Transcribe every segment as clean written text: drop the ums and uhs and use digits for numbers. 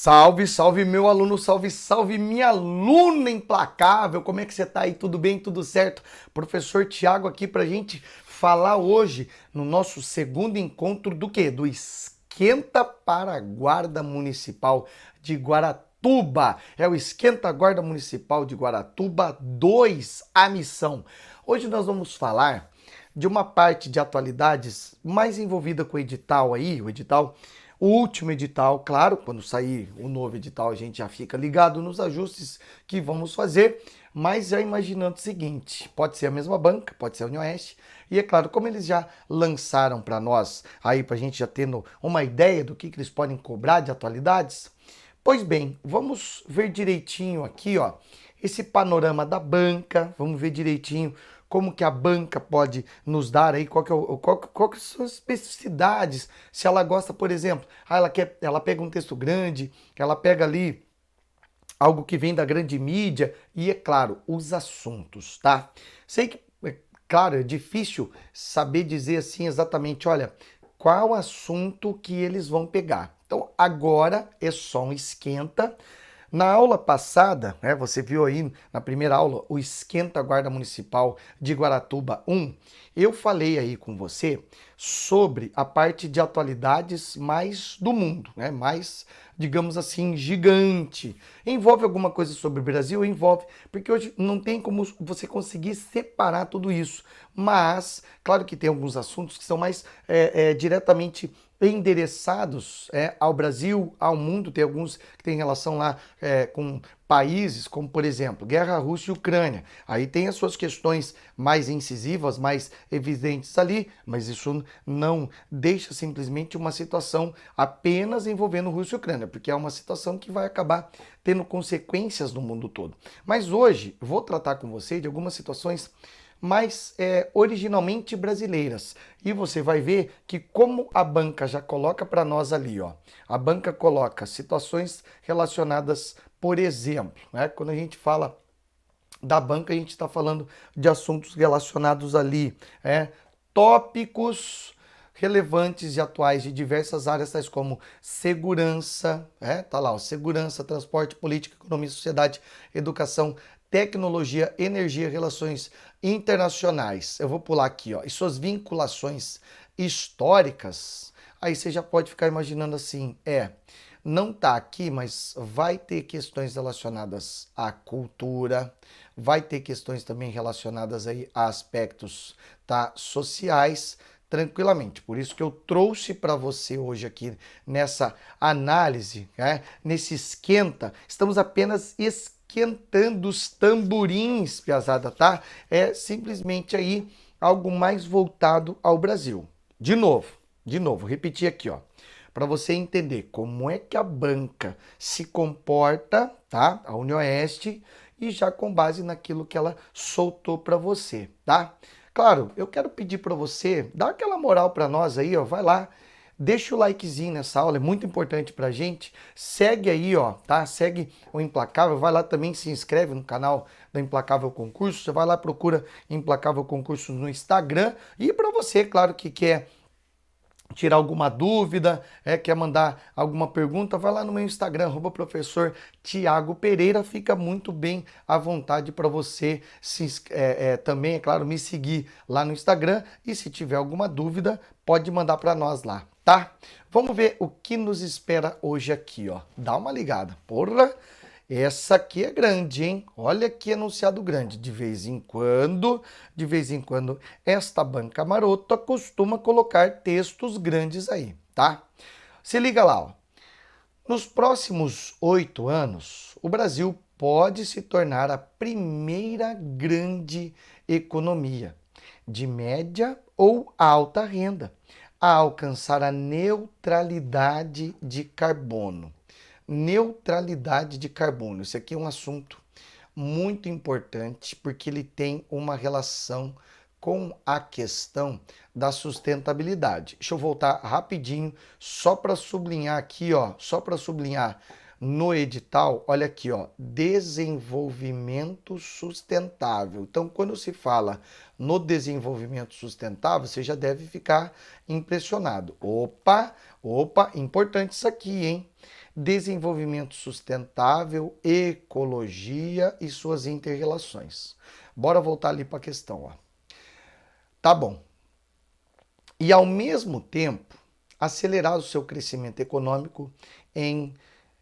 Salve, salve meu aluno, salve, salve minha aluna implacável. Como é que você tá aí? Tudo bem? Tudo certo? Professor Tiago aqui pra gente falar hoje no nosso segundo encontro do quê? Do Esquenta para a Guarda Municipal de Guaratuba. É o Esquenta Guarda Municipal de Guaratuba 2, a missão. Hoje nós vamos falar de uma parte de atualidades mais envolvida com o edital aí, o último edital, claro, quando sair o novo edital a gente já fica ligado nos ajustes que vamos fazer, mas já imaginando o seguinte, pode ser a mesma banca, pode ser a Unioeste, e é claro, como eles já lançaram para nós, aí para a gente já tendo uma ideia do que eles podem cobrar de atualidades, pois bem, vamos ver direitinho aqui, ó, esse panorama da banca, vamos ver direitinho como que a banca pode nos dar aí, qual que são as especificidades, se ela gosta, por exemplo, ela pega um texto grande, ela pega ali algo que vem da grande mídia e, é claro, os assuntos, tá? Sei que, claro, é difícil saber dizer assim exatamente, olha, qual assunto que eles vão pegar. Então, agora é só um esquenta. Na aula passada, né, você viu aí na primeira aula, o Esquenta Guarda Municipal de Guaratuba 1, eu falei aí com você sobre a parte de atualidades mais do mundo, né, mais, digamos assim, gigante. Envolve alguma coisa sobre o Brasil? Envolve, porque hoje não tem como você conseguir separar tudo isso, mas, claro que tem alguns assuntos que são mais diretamente endereçados ao Brasil, ao mundo, tem alguns que têm relação lá com países, como por exemplo, guerra Rússia e Ucrânia. Aí tem as suas questões mais incisivas, mais evidentes ali, mas isso não deixa simplesmente uma situação apenas envolvendo Rússia e Ucrânia, porque é uma situação que vai acabar tendo consequências no mundo todo. Mas hoje vou tratar com você de algumas situações mais originalmente brasileiras. E você vai ver que como a banca já coloca para nós ali, ó, a banca coloca situações relacionadas, por exemplo, né, quando a gente fala da banca, a gente está falando de assuntos relacionados ali, tópicos relevantes e atuais de diversas áreas, tais como segurança, tá lá, ó, segurança, transporte, política, economia, sociedade, educação, tecnologia, energia, relações internacionais. Eu vou pular aqui, ó, e suas vinculações históricas. Aí você já pode ficar imaginando assim, não tá aqui, mas vai ter questões relacionadas à cultura, vai ter questões também relacionadas aí a aspectos, tá, sociais, tranquilamente. Por isso que eu trouxe para você hoje aqui nessa análise, nesse esquenta, estamos apenas esquentando os tamborins, piazada, tá? É simplesmente aí algo mais voltado ao Brasil. De novo, repetir aqui, ó, para você entender como é que a banca se comporta, tá? A Unioeste, e já com base naquilo que ela soltou para você, tá? Claro, eu quero pedir para você, dá aquela moral para nós aí, ó, vai lá, deixa o likezinho nessa aula, é muito importante pra gente. Segue aí, ó, tá? Segue o Implacável, vai lá também, se inscreve no canal da Implacável Concurso, você vai lá, procura Implacável Concurso no Instagram, e para você, claro, que quer tirar alguma dúvida, quer mandar alguma pergunta, vai lá no meu Instagram, @professor Tiago Pereira, fica muito bem à vontade para você também, é claro, me seguir lá no Instagram, e se tiver alguma dúvida, pode mandar para nós lá, tá? Vamos ver o que nos espera hoje aqui, ó. Dá uma ligada, porra! Essa aqui é grande, hein? Olha que anunciado grande. De vez em quando, esta banca marota costuma colocar textos grandes aí, tá? Se liga lá, ó. Nos próximos 8 anos, o Brasil pode se tornar a primeira grande economia de média ou alta renda a alcançar a neutralidade de carbono. Neutralidade de carbono. Isso aqui é um assunto muito importante porque ele tem uma relação com a questão da sustentabilidade. Deixa eu voltar rapidinho só para sublinhar aqui, ó, só para sublinhar no edital, olha aqui, ó, desenvolvimento sustentável. Então, quando se fala no desenvolvimento sustentável, você já deve ficar impressionado. Opa, importante isso aqui, hein? desenvolvimento sustentável, ecologia e suas interrelações. Bora voltar ali para a questão, ó. Tá bom. E ao mesmo tempo, acelerar o seu crescimento econômico em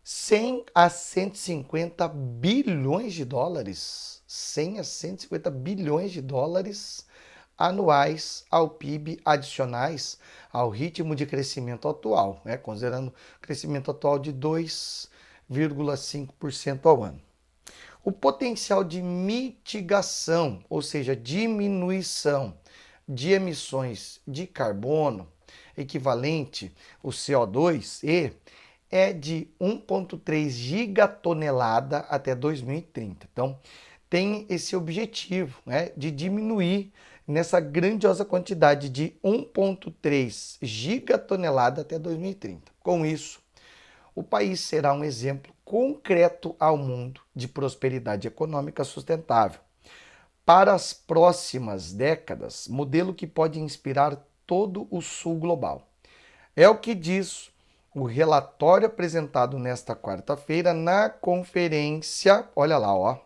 100 a 150 bilhões de dólares, 100 a 150 bilhões de dólares anuais ao PIB adicionais ao ritmo de crescimento atual, né? Considerando o crescimento atual de 2,5% ao ano. O potencial de mitigação, ou seja, diminuição de emissões de carbono equivalente, o CO2, é de 1,3 gigatonelada até 2030. Então, tem esse objetivo, né, de diminuir nessa grandiosa quantidade de 1,3 gigatonelada até 2030. Com isso, o país será um exemplo concreto ao mundo de prosperidade econômica sustentável. Para as próximas décadas, modelo que pode inspirar todo o sul global. É o que diz o relatório apresentado nesta quarta-feira na conferência, olha lá, ó.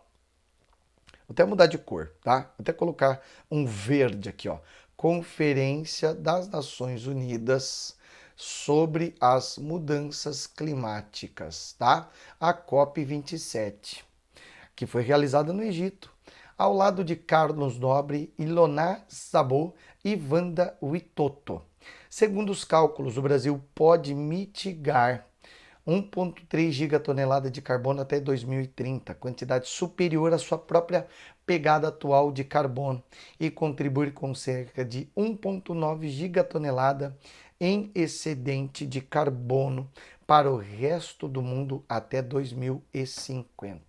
Vou até mudar de cor, tá? Vou até colocar um verde aqui, ó. Conferência das Nações Unidas sobre as mudanças climáticas, tá? A COP27, que foi realizada no Egito, ao lado de Carlos Nobre, Ilona Szabo e Wanda Witoto. Segundo os cálculos, o Brasil pode mitigar 1,3 gigatonelada de carbono até 2030, quantidade superior à sua própria pegada atual de carbono, e contribuir com cerca de 1,9 gigatonelada em excedente de carbono para o resto do mundo até 2050.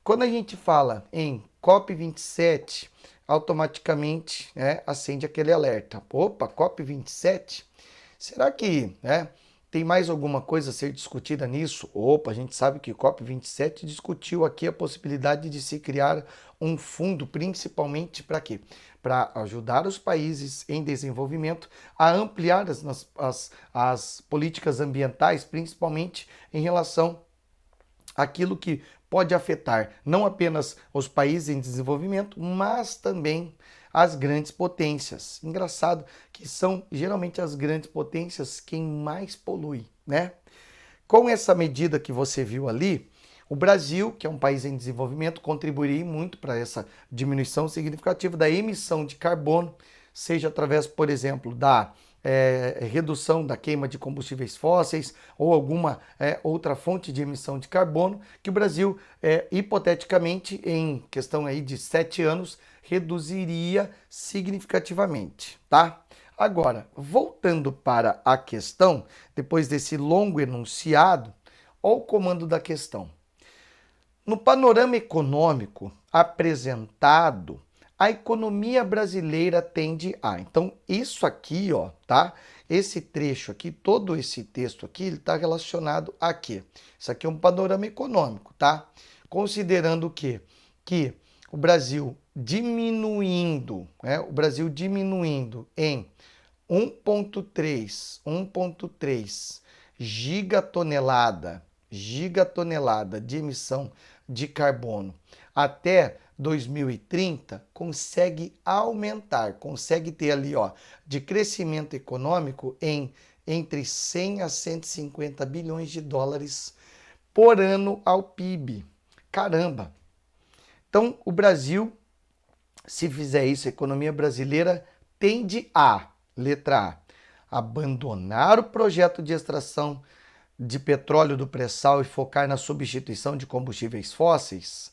Quando a gente fala em COP27, automaticamente, né, acende aquele alerta. Opa, COP27? Será que, né, tem mais alguma coisa a ser discutida nisso? Opa, a gente sabe que COP27 discutiu aqui a possibilidade de se criar um fundo, principalmente para quê? Para ajudar os países em desenvolvimento a ampliar as políticas ambientais, principalmente em relação àquilo que pode afetar não apenas os países em desenvolvimento, mas também as grandes potências. Engraçado que são geralmente as grandes potências quem mais polui, né? Com essa medida que você viu ali, o Brasil, que é um país em desenvolvimento, contribuiria muito para essa diminuição significativa da emissão de carbono, seja através, por exemplo, da redução da queima de combustíveis fósseis ou alguma outra fonte de emissão de carbono, que o Brasil, hipoteticamente, em questão aí de 7 anos, reduziria significativamente, tá? Agora, voltando para a questão, depois desse longo enunciado, olha o comando da questão. No panorama econômico apresentado, a economia brasileira tende a. Então, isso aqui, ó, tá? Esse trecho aqui, todo esse texto aqui, ele está relacionado a quê? Isso aqui é um panorama econômico, tá? Considerando o quê? Que o Brasil diminuindo, né? O Brasil diminuindo em 1,3 gigatonelada de emissão de carbono até 2030, consegue aumentar, consegue ter ali, ó, de crescimento econômico em entre 100 a 150 bilhões de dólares por ano ao PIB. Caramba! Então, o Brasil, se fizer isso, a economia brasileira tende a, letra A, abandonar o projeto de extração de petróleo do pré-sal e focar na substituição de combustíveis fósseis.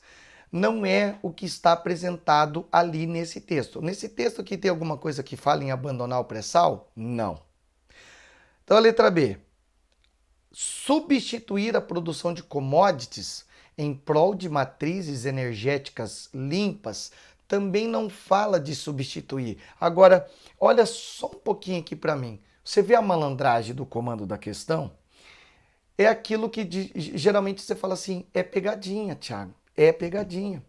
Não é o que está apresentado ali nesse texto. Nesse texto aqui tem alguma coisa que fala em abandonar o pré-sal? Não. Então a letra B. Substituir a produção de commodities em prol de matrizes energéticas limpas também não fala de substituir. Agora, olha só um pouquinho aqui para mim. Você vê a malandragem do comando da questão? É aquilo que geralmente você fala assim, é pegadinha, Thiago. É pegadinha.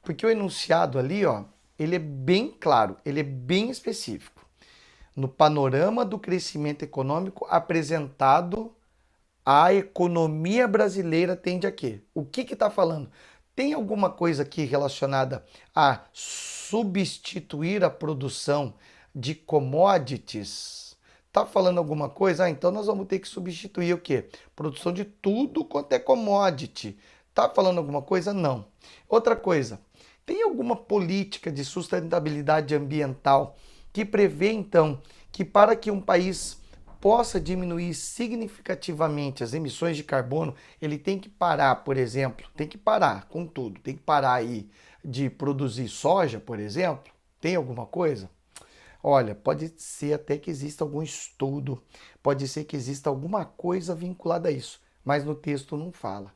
Porque o enunciado ali, ó, ele é bem claro, ele é bem específico. No panorama do crescimento econômico apresentado A economia brasileira tende a quê? O que está falando? Tem alguma coisa aqui relacionada a substituir a produção de commodities? Tá falando alguma coisa? Ah, então nós vamos ter que substituir o quê? Produção de tudo quanto é commodity. Tá falando alguma coisa? Não. Outra coisa, tem alguma política de sustentabilidade ambiental que prevê, então, que para que um país possa diminuir significativamente as emissões de carbono, ele tem que parar, por exemplo, tem que parar com tudo, tem que parar aí de produzir soja, por exemplo? Tem alguma coisa? Olha, pode ser até que exista algum estudo, pode ser que exista alguma coisa vinculada a isso, mas no texto não fala.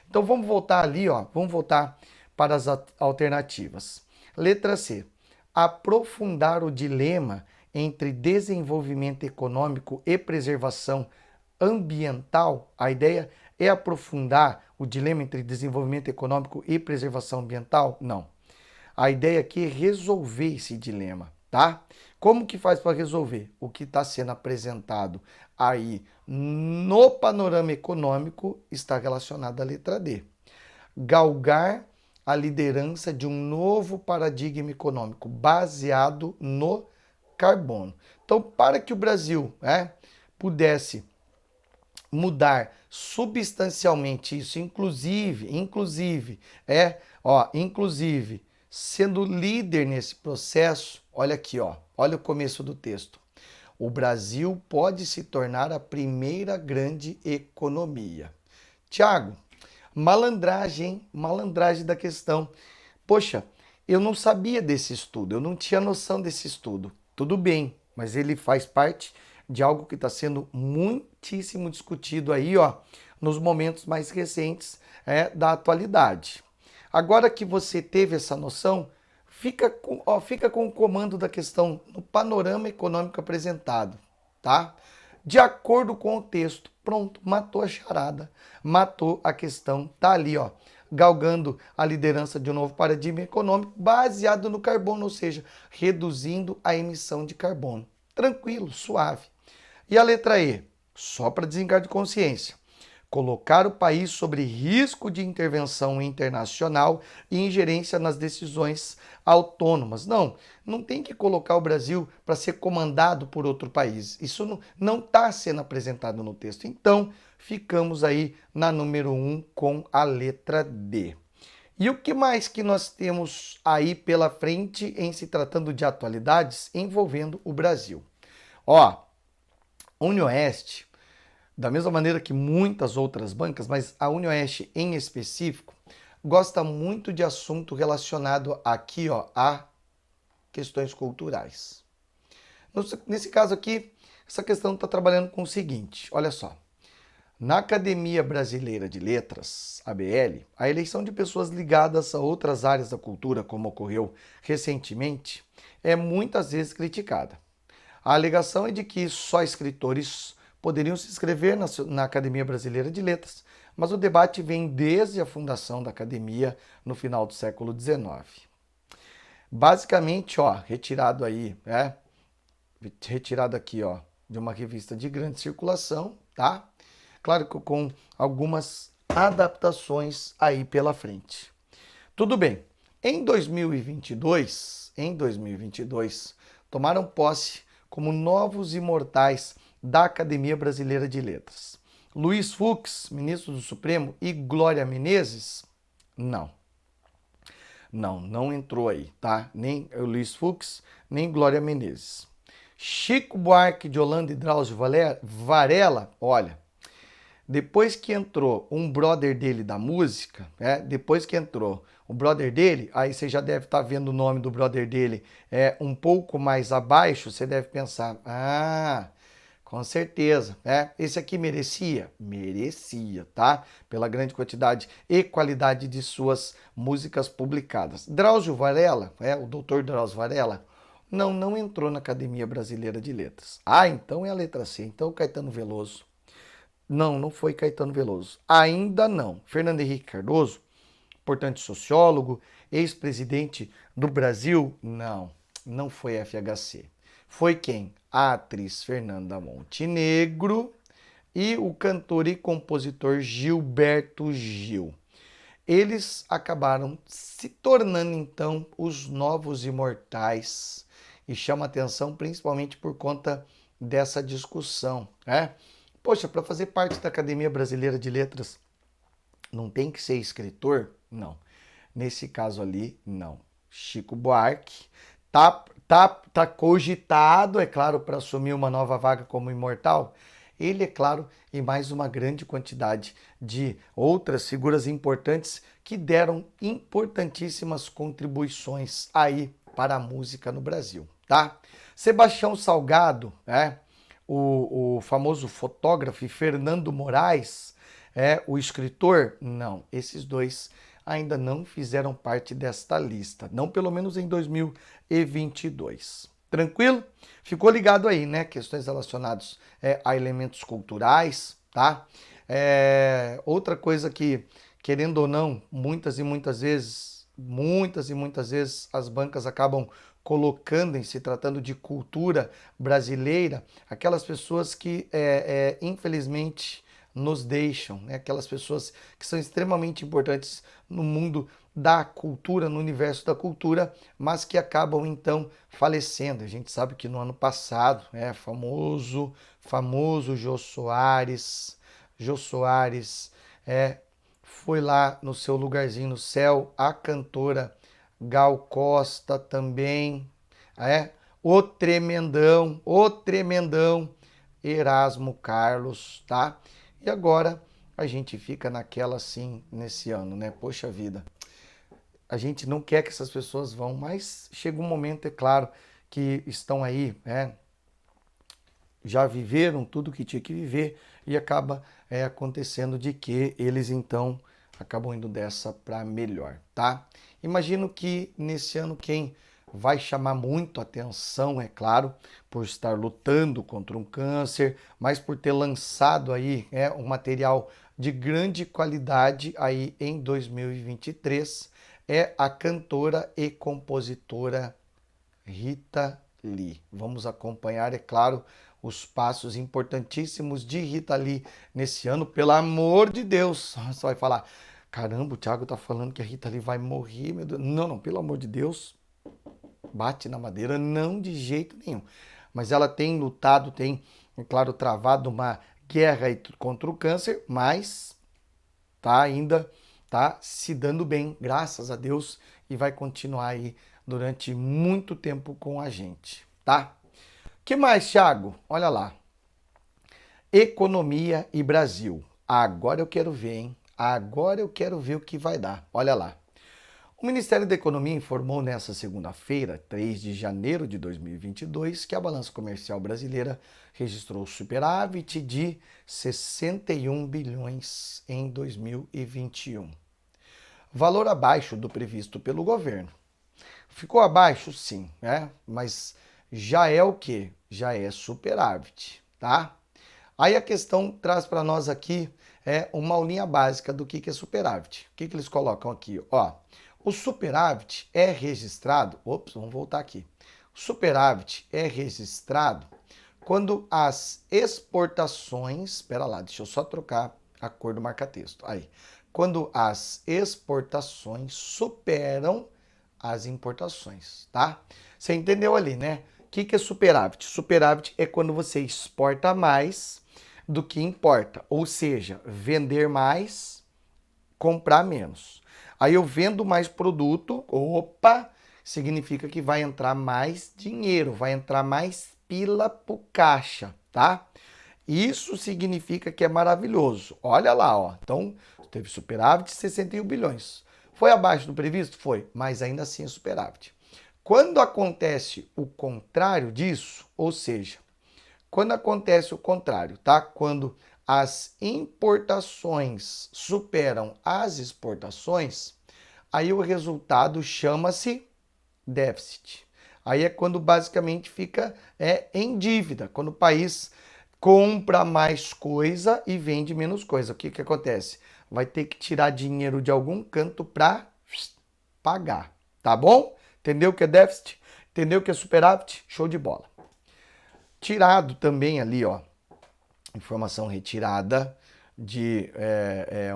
Então vamos voltar ali, ó, vamos voltar para as alternativas. Letra C. Aprofundar o dilema entre desenvolvimento econômico e preservação ambiental. A ideia é aprofundar o dilema entre desenvolvimento econômico e preservação ambiental? Não. A ideia aqui é resolver esse dilema, tá? Como que faz para resolver? O que está sendo apresentado aí no panorama econômico está relacionado à letra D. Galgar a liderança de um novo paradigma econômico baseado no carbono. Então, para que o Brasil pudesse mudar substancialmente isso, inclusive, sendo líder nesse processo, olha aqui, ó, olha o começo do texto. O Brasil pode se tornar a primeira grande economia. Tiago, malandragem da questão. Poxa, eu não sabia desse estudo, eu não tinha noção desse estudo. Tudo bem, mas ele faz parte de algo que está sendo muitíssimo discutido aí, ó, nos momentos mais recentes da atualidade. Agora que você teve essa noção, fica com o comando da questão no panorama econômico apresentado, tá? De acordo com o texto, pronto, matou a charada, matou a questão, tá ali, ó, galgando a liderança de um novo paradigma econômico baseado no carbono, ou seja, reduzindo a emissão de carbono. Tranquilo, suave. E a letra E? Só para desencargo de consciência. Colocar o país sobre risco de intervenção internacional e ingerência nas decisões autônomas. Não tem que colocar o Brasil para ser comandado por outro país. Isso não está sendo apresentado no texto. Então, ficamos aí na número 1 com a letra D. E o que mais que nós temos aí pela frente em se tratando de atualidades envolvendo o Brasil? Ó, Unioeste, da mesma maneira que muitas outras bancas, mas a Unioeste em específico, gosta muito de assunto relacionado aqui, ó, a questões culturais. Nesse caso aqui, essa questão está trabalhando com o seguinte, olha só. Na Academia Brasileira de Letras, ABL, a eleição de pessoas ligadas a outras áreas da cultura, como ocorreu recentemente, é muitas vezes criticada. A alegação é de que só escritores poderiam se inscrever na Academia Brasileira de Letras, mas o debate vem desde a fundação da academia no final do século XIX. Basicamente, ó, retirado aqui, ó, de uma revista de grande circulação, tá? Claro que com algumas adaptações aí pela frente. Tudo bem. Em 2022, tomaram posse como novos imortais da Academia Brasileira de Letras. Luiz Fux, ministro do Supremo, e Glória Menezes? Não entrou aí, tá? Nem o Luiz Fux, nem Glória Menezes. Chico Buarque de Holanda e Drauzio Varela, olha, depois que entrou um brother dele da música, aí você já deve estar vendo o nome do brother dele um pouco mais abaixo, você deve pensar, com certeza, esse aqui merecia? Merecia, tá? Pela grande quantidade e qualidade de suas músicas publicadas. Drauzio Varela, o doutor Drauzio Varela, não entrou na Academia Brasileira de Letras. Então é a letra C, então Caetano Veloso. Não foi Caetano Veloso. Ainda não. Fernando Henrique Cardoso, importante sociólogo, ex-presidente do Brasil? Não foi FHC. Foi quem? A atriz Fernanda Montenegro e o cantor e compositor Gilberto Gil. Eles acabaram se tornando, então, os novos imortais. E chama atenção principalmente por conta dessa discussão, né? Poxa, para fazer parte da Academia Brasileira de Letras, não tem que ser escritor? Não. Nesse caso ali, não. Chico Buarque tá cogitado, é claro, para assumir uma nova vaga como imortal. Ele, é claro, e mais uma grande quantidade de outras figuras importantes que deram importantíssimas contribuições aí para a música no Brasil, tá? Sebastião Salgado, o famoso fotógrafo, e Fernando Moraes, o escritor, não, esses dois ainda não fizeram parte desta lista, não pelo menos em 2022. Tranquilo? Ficou ligado aí, né? Questões relacionadas a elementos culturais, tá? Outra coisa que, querendo ou não, muitas e muitas vezes as bancas acabam colocando, em se tratando de cultura brasileira, aquelas pessoas que infelizmente nos deixam, né? Aquelas pessoas que são extremamente importantes no mundo da cultura, no universo da cultura, mas que acabam então falecendo. A gente sabe que no ano passado, famoso Jô Soares, foi lá no seu lugarzinho no céu, a cantora Gal Costa também, o tremendão Erasmo Carlos, tá? E agora a gente fica naquela assim nesse ano, né? Poxa vida, a gente não quer que essas pessoas vão, mas chega um momento, é claro, que estão aí, já viveram tudo que tinha que viver e acaba acontecendo de que eles então acabam indo dessa para melhor, tá? Imagino que nesse ano quem vai chamar muito atenção, é claro, por estar lutando contra um câncer, mas por ter lançado aí um material de grande qualidade aí em 2023, é a cantora e compositora Rita Lee. Vamos acompanhar, é claro, os passos importantíssimos de Rita Lee nesse ano, pelo amor de Deus. Você vai falar, caramba, o Thiago tá falando que a Rita Lee vai morrer, meu Deus. Não, pelo amor de Deus, bate na madeira, não de jeito nenhum. Mas ela tem lutado, tem, é claro, travado uma guerra aí contra o câncer, mas tá se dando bem, graças a Deus, e vai continuar aí durante muito tempo com a gente, tá? Que mais, Thiago? Olha lá. Economia e Brasil. Agora eu quero ver, hein? Agora eu quero ver o que vai dar. Olha lá. O Ministério da Economia informou nesta segunda-feira, 3 de janeiro de 2022, que a balança comercial brasileira registrou superávit de 61 bilhões em 2021. Valor abaixo do previsto pelo governo. Ficou abaixo, sim, mas já é o quê? Já é superávit, tá? Aí a questão traz para nós aqui uma aulinha básica do que é superávit. O que eles colocam aqui? Ó, o superávit é registrado... vamos voltar aqui. O superávit é registrado quando as exportações... Espera lá, deixa eu só trocar a cor do marca-texto. Aí. Quando as exportações superam as importações, tá? Você entendeu ali, né? O que é superávit? Superávit é quando você exporta mais do que importa, ou seja, vender mais, comprar menos. Aí eu vendo mais produto, significa que vai entrar mais dinheiro, vai entrar mais pila pro caixa, tá? Isso significa que é maravilhoso. Olha lá, ó. Então, teve superávit de 61 bilhões. Foi abaixo do previsto? Foi, mas ainda assim é superávit. Quando acontece o contrário disso, ou seja, quando acontece o contrário, tá? Quando as importações superam as exportações, aí o resultado chama-se déficit. Aí é quando basicamente fica em dívida, quando o país compra mais coisa e vende menos coisa. O que acontece? Vai ter que tirar dinheiro de algum canto para pagar, tá bom? Entendeu o que é déficit? Entendeu o que é superávit? Show de bola. Tirado também ali, ó, informação retirada de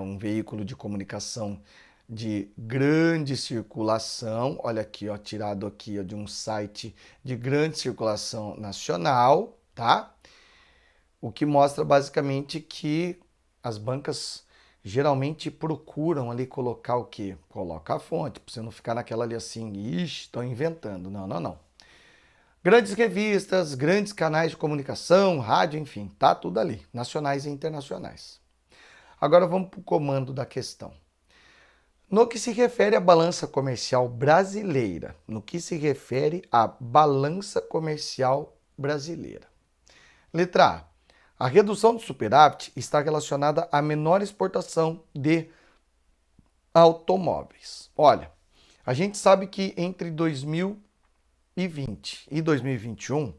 um veículo de comunicação de grande circulação, olha aqui, ó, tirado aqui ó, de um site de grande circulação nacional, tá? O que mostra basicamente que as bancas geralmente procuram ali colocar o quê? Coloca a fonte, para você não ficar naquela ali assim, ixi, estão inventando. Não, não, não. Grandes revistas, grandes canais de comunicação, rádio, enfim, tá tudo ali, nacionais e internacionais. Agora vamos para o comando da questão. No que se refere à balança comercial brasileira, no que se refere à balança comercial brasileira. Letra A. A redução do superávit está relacionada à menor exportação de automóveis. Olha, a gente sabe que entre 2020 e 2021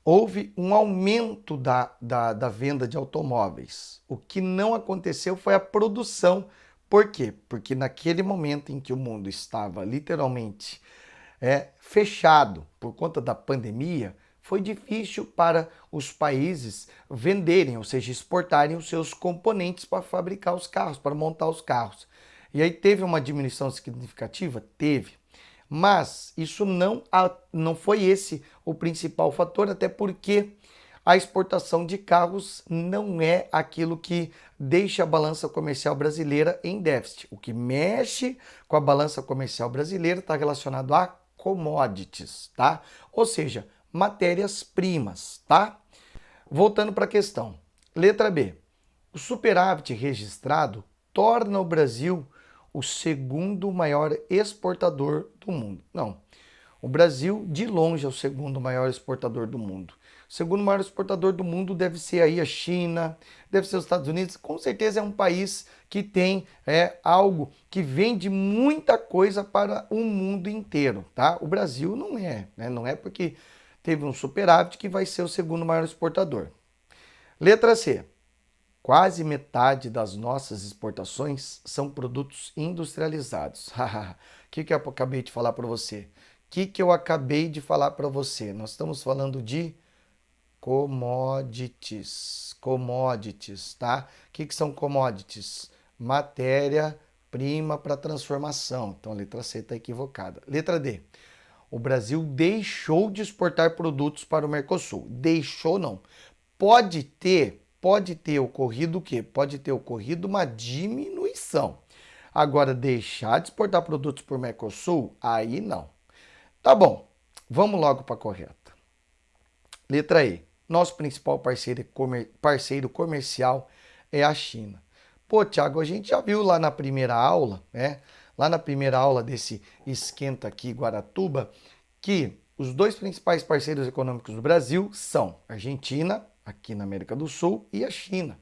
houve um aumento da venda de automóveis. O que não aconteceu foi a produção. Por quê? Porque naquele momento em que o mundo estava literalmente fechado por conta da pandemia, foi difícil para os países venderem, ou seja, exportarem os seus componentes para fabricar os carros, para montar os carros. E aí teve uma diminuição significativa? Teve. Mas isso não foi esse o principal fator, até porque a exportação de carros não é aquilo que deixa a balança comercial brasileira em déficit. O que mexe com a balança comercial brasileira está relacionado a commodities, tá? Ou seja, matérias-primas, tá? Voltando para a questão. Letra B. O superávit registrado torna o Brasil o segundo maior exportador do mundo. Não. O Brasil, de longe, é o segundo maior exportador do mundo. O segundo maior exportador do mundo deve ser aí a China, deve ser os Estados Unidos. Com certeza é um país que tem algo que vende muita coisa para o mundo inteiro, tá? O Brasil não é, né? Não é porque teve um superávit que vai ser o segundo maior exportador. Letra C. Quase metade das nossas exportações são produtos industrializados. O que eu acabei de falar para você? Eu acabei de falar para você? Nós estamos falando de commodities. Commodities, tá? O que são commodities? Matéria-prima para transformação. Então a letra C está equivocada. Letra D. O Brasil deixou de exportar produtos para o Mercosul. Deixou não. Pode ter ocorrido o quê? Pode ter ocorrido uma diminuição. Agora, deixar de exportar produtos para o Mercosul, aí não. Tá bom, vamos logo para a correta. Letra E. Nosso principal parceiro comercial é a China. Pô, Thiago, a gente já viu lá na primeira aula, né? Lá na primeira aula desse Esquenta aqui Guaratuba, que os dois principais parceiros econômicos do Brasil são a Argentina, aqui na América do Sul, e a China.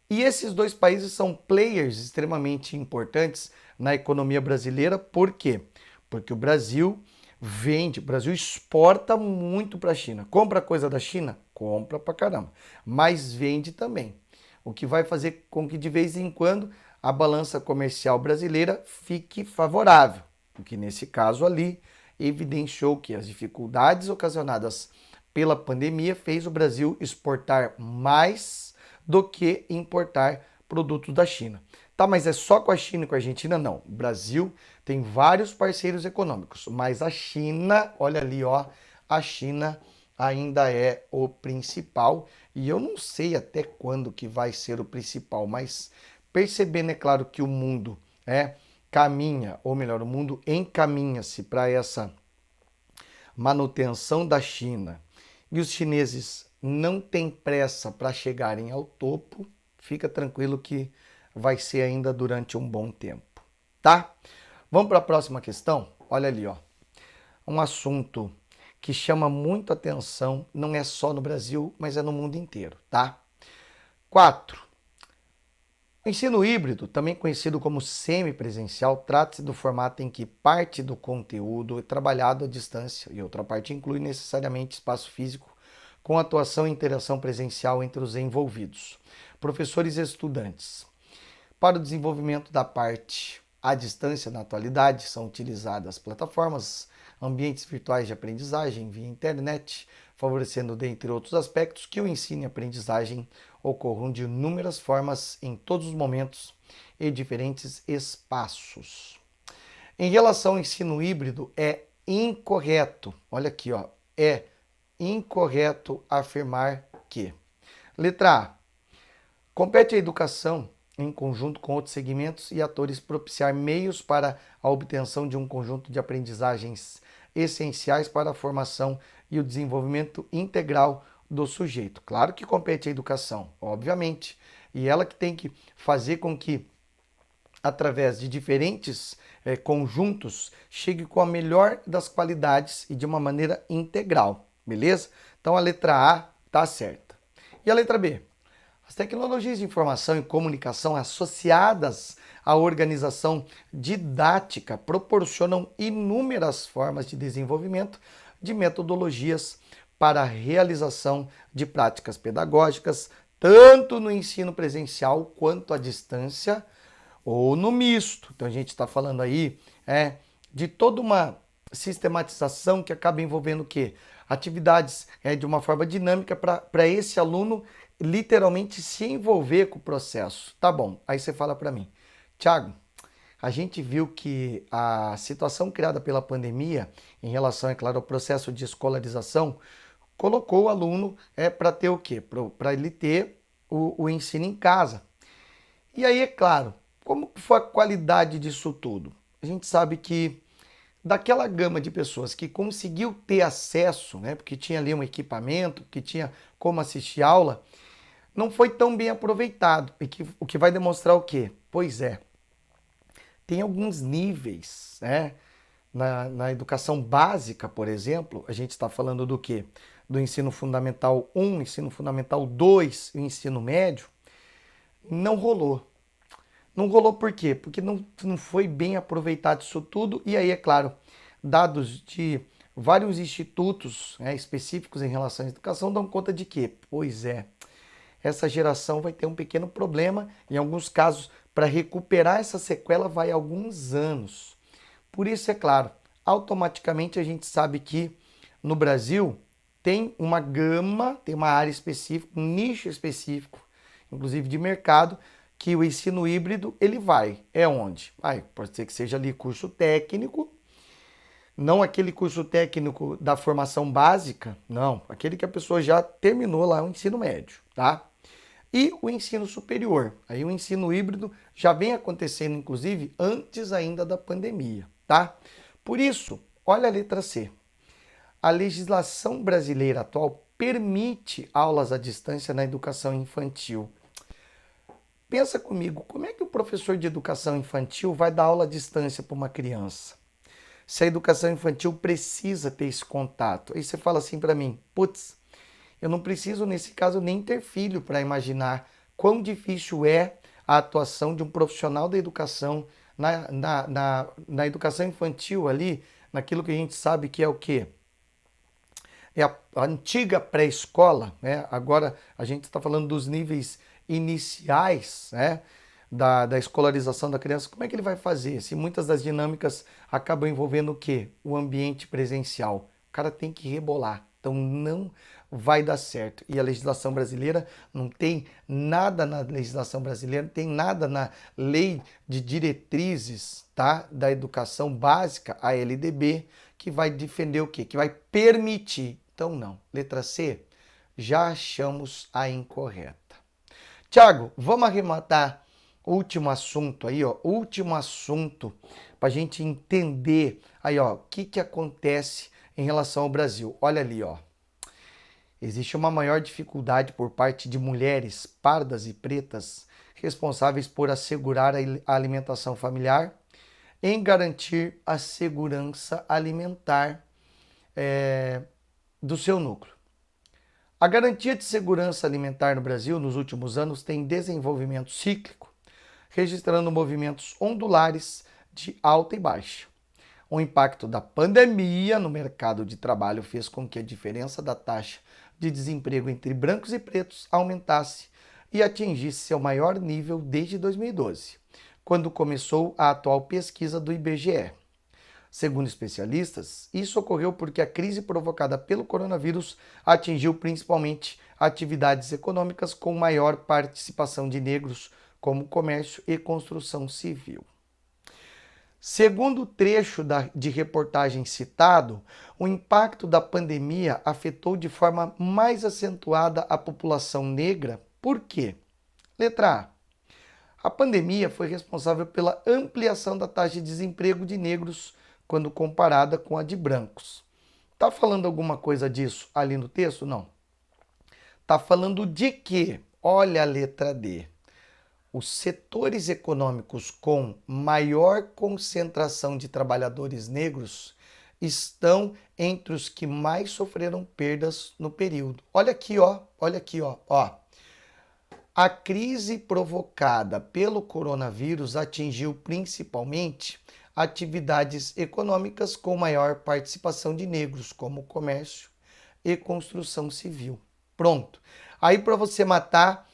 E esses dois países são players extremamente importantes na economia brasileira. Por quê? Porque o Brasil vende, o Brasil exporta muito para a China. Compra coisa da China? Compra pra caramba. Mas vende também. O que vai fazer com que de vez em quando a balança comercial brasileira fique favorável. Porque nesse caso ali evidenciou que as dificuldades ocasionadas pela pandemia fez o Brasil exportar mais do que importar produtos da China. Tá, mas é só com a China e com a Argentina? Não. O Brasil tem vários parceiros econômicos, mas a China, olha ali, ó, a China ainda é o principal e eu não sei até quando que vai ser o principal, mas percebendo, é claro, que o mundo caminha, ou melhor, o mundo encaminha-se para essa manutenção da China e os chineses não têm pressa para chegarem ao topo, fica tranquilo que vai ser ainda durante um bom tempo, tá? Vamos para a próxima questão? Olha ali, ó. Um assunto que chama muito atenção, não é só no Brasil, mas é no mundo inteiro, tá? 4. O ensino híbrido, também conhecido como semipresencial, trata-se do formato em que parte do conteúdo é trabalhado à distância e outra parte inclui necessariamente espaço físico com atuação e interação presencial entre os envolvidos, professores e estudantes. Para o desenvolvimento da parte à distância na atualidade, são utilizadas plataformas ambientes virtuais de aprendizagem via internet, favorecendo, dentre outros aspectos, que o ensino e aprendizagem ocorram de inúmeras formas em todos os momentos e diferentes espaços. Em relação ao ensino híbrido, é incorreto, olha aqui, ó, é incorreto afirmar que. Letra A. Compete à educação, em conjunto com outros segmentos e atores, propiciar meios para a obtenção de um conjunto de aprendizagens essenciais para a formação e o desenvolvimento integral do sujeito. Claro que compete à educação, obviamente, e ela que tem que fazer com que, através de diferentes conjuntos, chegue com a melhor das qualidades e de uma maneira integral, beleza? Então a letra A tá certa. E a letra B? As tecnologias de informação e comunicação associadas à organização didática proporcionam inúmeras formas de desenvolvimento de metodologias para a realização de práticas pedagógicas, tanto no ensino presencial quanto à distância ou no misto. Então a gente está falando aí de toda uma sistematização que acaba envolvendo o quê? Atividades de uma forma dinâmica para esse aluno literalmente se envolver com o processo. Tá bom, aí você fala para mim, Thiago, a gente viu que a situação criada pela pandemia em relação, é claro, ao processo de escolarização, colocou o aluno para ter o quê? Para ele ter o ensino em casa. E aí, é claro, como foi a qualidade disso tudo? A gente sabe que daquela gama de pessoas que conseguiu ter acesso, porque tinha ali um equipamento, que tinha como assistir aula, não foi tão bem aproveitado. E o que vai demonstrar o quê? Pois é, tem alguns níveis, na educação básica, por exemplo, a gente está falando do quê? Do ensino fundamental 1, ensino fundamental 2 e ensino médio, não rolou. Não rolou por quê? Porque não foi bem aproveitado isso tudo, e aí, é claro, dados de vários institutos específicos em relação à educação dão conta de que, pois é, essa geração vai ter um pequeno problema, em alguns casos, para recuperar essa sequela vai alguns anos. Por isso, é claro, automaticamente a gente sabe que no Brasil tem uma gama, tem uma área específica, um nicho específico, inclusive de mercado, que o ensino híbrido, ele vai. É onde? Pode ser que seja ali curso técnico, não aquele curso técnico da formação básica, não, aquele que a pessoa já terminou lá o ensino médio, tá? E o ensino superior. Aí o ensino híbrido já vem acontecendo, inclusive, antes ainda da pandemia, tá? Por isso, olha a letra C. A legislação brasileira atual permite aulas à distância na educação infantil. Pensa comigo, como é que o professor de educação infantil vai dar aula à distância para uma criança? Se a educação infantil precisa ter esse contato. Aí você fala assim para mim, putz, eu não preciso nesse caso nem ter filho para imaginar quão difícil é a atuação de um profissional da educação na educação infantil ali, naquilo que a gente sabe que é o quê? É a antiga pré-escola, Agora a gente está falando dos níveis iniciais, da escolarização da criança. Como é que ele vai fazer? Se muitas das dinâmicas acabam envolvendo o quê? O ambiente presencial. O cara tem que rebolar. Então não vai dar certo. E a legislação brasileira não tem nada na legislação brasileira, não tem nada na lei de diretrizes, tá? Da educação básica, a LDB, que vai defender o quê? Que vai permitir. Então não. Letra C, já achamos a incorreta. Tiago, vamos arrematar o último assunto aí, ó. Último assunto para a gente entender aí, ó, o que acontece em relação ao Brasil. Olha ali, ó. Existe uma maior dificuldade por parte de mulheres pardas e pretas responsáveis por assegurar a alimentação familiar em garantir a segurança alimentar do seu núcleo. A garantia de segurança alimentar no Brasil nos últimos anos tem desenvolvimento cíclico, registrando movimentos ondulares de alta e baixa. O impacto da pandemia no mercado de trabalho fez com que a diferença da taxa de desemprego entre brancos e pretos aumentasse e atingisse seu maior nível desde 2012, quando começou a atual pesquisa do IBGE. Segundo especialistas, isso ocorreu porque a crise provocada pelo coronavírus atingiu principalmente atividades econômicas com maior participação de negros, como comércio e construção civil. Segundo o trecho de reportagem citado, o impacto da pandemia afetou de forma mais acentuada a população negra. Por quê? Letra A. A pandemia foi responsável pela ampliação da taxa de desemprego de negros quando comparada com a de brancos. Tá falando alguma coisa disso ali no texto? Não. Tá falando de quê? Olha a letra D. Os setores econômicos com maior concentração de trabalhadores negros estão entre os que mais sofreram perdas no período. Olha aqui, ó. Olha aqui, ó. A crise provocada pelo coronavírus atingiu principalmente atividades econômicas com maior participação de negros, como comércio e construção civil. Pronto. Aí para você matar,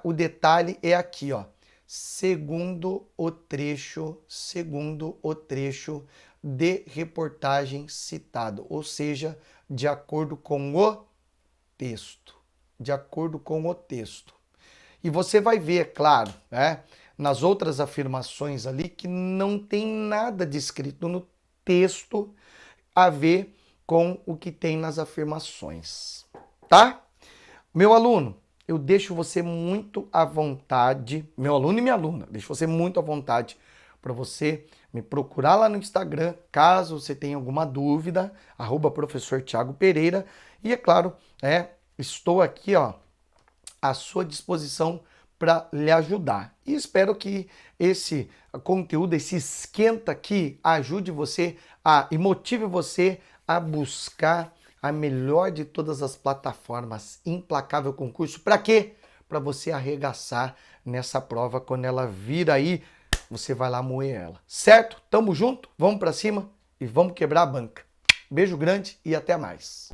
o detalhe é aqui, ó. Segundo o trecho de reportagem citado, ou seja, de acordo com o texto. De acordo com o texto. E você vai ver, é claro, né, nas outras afirmações ali que não tem nada descrito no texto a ver com o que tem nas afirmações, tá? Meu aluno, eu deixo você muito à vontade, meu aluno e minha aluna, deixo você muito à vontade para você me procurar lá no Instagram, caso você tenha alguma dúvida, @professor Thiago Pereira, e é claro, estou aqui, ó, à sua disposição para lhe ajudar. E espero que esse conteúdo, esse esquenta aqui, ajude você e motive você a buscar a melhor de todas as plataformas. Implacável Concurso. Para quê? Para você arregaçar nessa prova. Quando ela vir aí, você vai lá moer ela. Certo? Tamo junto? Vamos para cima e vamos quebrar a banca. Beijo grande e até mais.